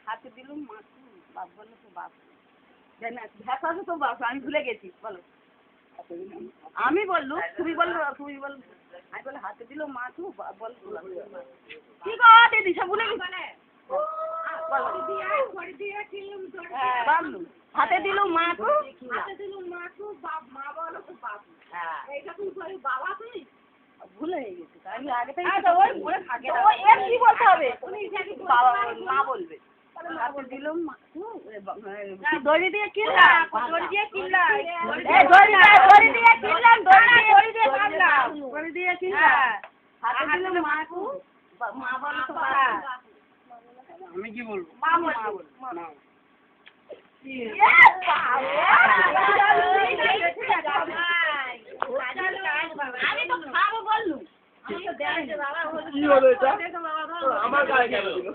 হাতে দিলুম মাথু, বাপ বললো তো বাপ। ভ্যাসা তো বাপ, আমি ভুলে গেছি, বলো। আমি বললু, তুমি বললো। আমি বলে হাতে দিল মাথু, বাপ বললো কি গো দিদি, সব ভুলে গেছি। হাতে দিলুম মাথু, মা বলো তো বাপ। এইটা তুমি বাবা, তুমি ভুলে গেছি। আমি আগে থেকে কি বলতে হবে, বাবা মা বলবে। হাতে দিলুম মাথু, দড়ি দিয়ে কিনলাম, দড়ি দিয়ে কিনলাম, হাতে দিলুম মাথু, মা বলো তো বাবা। আমি কি বলবো? মা বলবো। আমি তো খাবো বললুম। কি হলো এটা? আমার গায়ে কেন দিল?